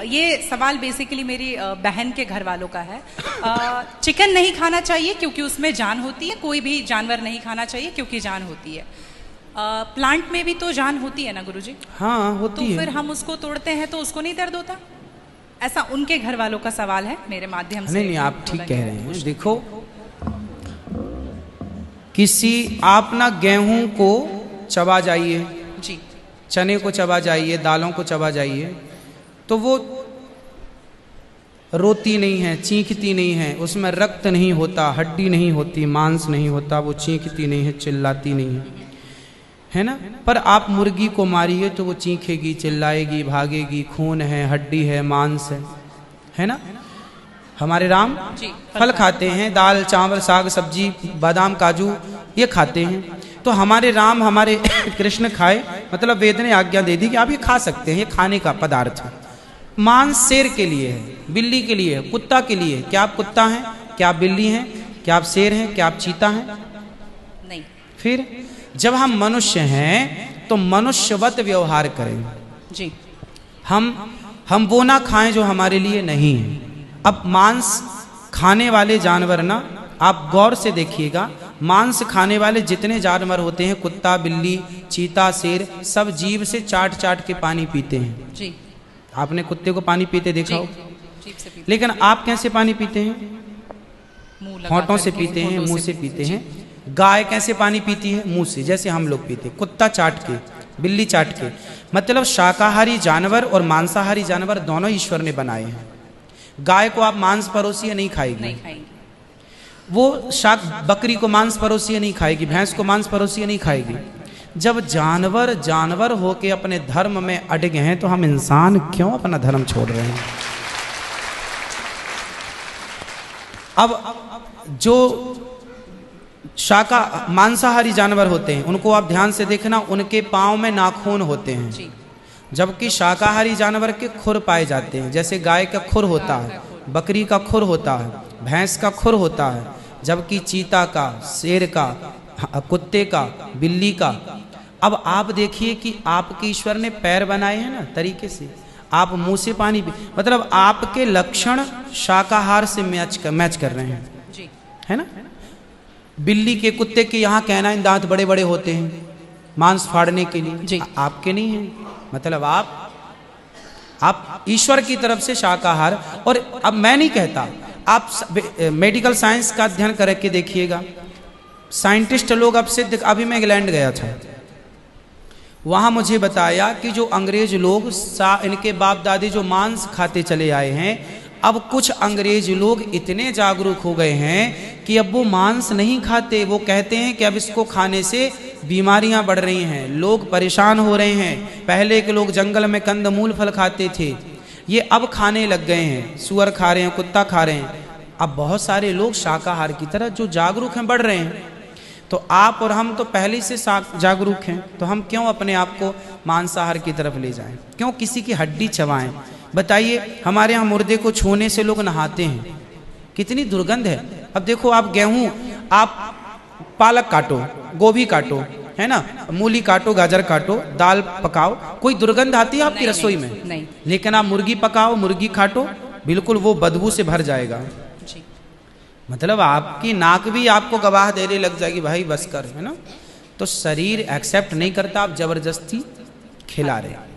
ये सवाल बेसिकली मेरी बहन के घर वालों का है। चिकन नहीं खाना चाहिए क्योंकि उसमें जान होती है, कोई भी जानवर नहीं खाना चाहिए क्योंकि जान होती है। प्लांट में भी तो जान होती है ना गुरुजी? हाँ होती है। तो फिर हम उसको तोड़ते हैं तो उसको नहीं दर्द होता? ऐसा उनके घर वालों का सवाल है, मेरे माध्यम से। नहीं, आप ठीक कह रहे हैं। देखो, किसी आप ना गेहूं को चबा जाइए जी, चने को चबा जाइए, दालों को चबा जाइए, तो वो रोती नहीं है, चीखती नहीं है, उसमें रक्त नहीं होता, हड्डी नहीं होती, मांस नहीं होता, वो चीखती नहीं है, चिल्लाती नहीं है ना। पर आप मुर्गी को मारिए तो वो चीखेगी, चिल्लाएगी, भागेगी, खून है, हड्डी है, मांस है ना। हमारे राम फल खाते हैं, दाल चावल साग सब्जी बादाम काजू ये खाते हैं। तो हमारे राम हमारे कृष्ण खाए, मतलब वेद ने आज्ञा दे दी कि आप ये खा सकते हैं, ये खाने का पदार्थ है। मांस शेर के लिए है, बिल्ली के लिए है, कुत्ता के लिए है। क्या आप कुत्ता हैं? क्या आप बिल्ली हैं? क्या आप शेर हैं? क्या आप चीता हैं? नहीं। फिर जब हम मनुष्य हैं तो मनुष्यवत व्यवहार करें जी। हम वो ना खाएं जो हमारे लिए नहीं है। अब मांस खाने वाले जानवर ना, आप गौर से देखिएगा, मांस खाने वाले जितने जानवर होते हैं, कुत्ता बिल्ली चीता शेर, सब जीभ से चाट चाट के पानी पीते हैं जी। आपने कुत्ते को पानी पीते देखा हो? जीभ से पीते। लेकिन आप कैसे पानी पीते हैं? होंठों से पीते हैं, मुंह से पीते हैं। गाय कैसे पानी पीती है? मुंह से, जैसे हम लोग पीते। कुत्ता चाट के, बिल्ली चाट के। मतलब शाकाहारी जानवर और मांसाहारी जानवर दोनों ईश्वर ने बनाए हैं। गाय को आप मांस परोसिए नहीं खाएगी, वो बकरी को मांस परोसिए नहीं खाएगी, भैंस को मांस परोसिए नहीं खाएगी। जब जानवर जानवर होके अपने धर्म में अड़े हैं, तो हम इंसान क्यों अपना धर्म छोड़ रहे हैं? अब जो मांसाहारी जानवर होते हैं, उनको आप ध्यान से देखना, उनके पांव में नाखून होते हैं, जबकि शाकाहारी जानवर के खुर पाए जाते हैं। जैसे गाय का खुर होता है, बकरी का खुर होता है, भैंस का खुर होता है, जबकि चीता का, शेर का, कुत्ते का, बिल्ली का। अब आप देखिए कि आपके ईश्वर ने पैर बनाए हैं ना तरीके से, आप मुंह से पानी पी, मतलब आपके लक्षण शाकाहार से मैच कर रहे हैं जी, है ना। बिल्ली के, कुत्ते के यहाँ कैनाइन दांत बड़े बड़े होते हैं मांस फाड़ने के लिए जी, आपके नहीं है। मतलब आप ईश्वर की तरफ से शाकाहार। और अब मैं नहीं कहता, आप मेडिकल साइंस का अध्ययन करके देखिएगा, साइंटिस्ट लोग अब सिद्ध, अभी मैं इंग्लैंड गया था, वहां मुझे बताया कि जो अंग्रेज लोग इनके बाप दादी जो मांस खाते चले आए हैं, अब कुछ अंग्रेज लोग इतने जागरूक हो गए हैं कि अब वो मांस नहीं खाते। वो कहते हैं कि अब इसको खाने से बीमारियां बढ़ रही हैं, लोग परेशान हो रहे हैं। पहले के लोग जंगल में कंदमूल फल खाते थे, ये अब खाने लग गए हैं, सुअर खा रहे हैं, कुत्ता खा रहे हैं। अब बहुत सारे लोग शाकाहार की तरह जो जागरूक हैं बढ़ रहे हैं। तो आप और हम तो पहले से जागरूक हैं, तो हम क्यों अपने आप को मांसाहार की तरफ ले जाएं? क्यों किसी की हड्डी चबाएं? बताइए, हमारे यहाँ मुर्दे को छूने से लोग नहाते हैं, कितनी दुर्गंध है। अब देखो, आप गेहूं, आप पालक काटो, गोभी काटो, है ना, मूली काटो, गाजर काटो, दाल पकाओ, कोई दुर्गंध आती है आपकी रसोई में? नहीं। लेकिन आप मुर्गी पकाओ, मुर्गी काटो, बिल्कुल वो बदबू से भर जाएगा जी। मतलब आपकी नाक भी आपको गवाह देने लग जाएगी, भाई बस कर, है ना। तो शरीर एक्सेप्ट नहीं करता, आप जबरदस्ती खिला रहे।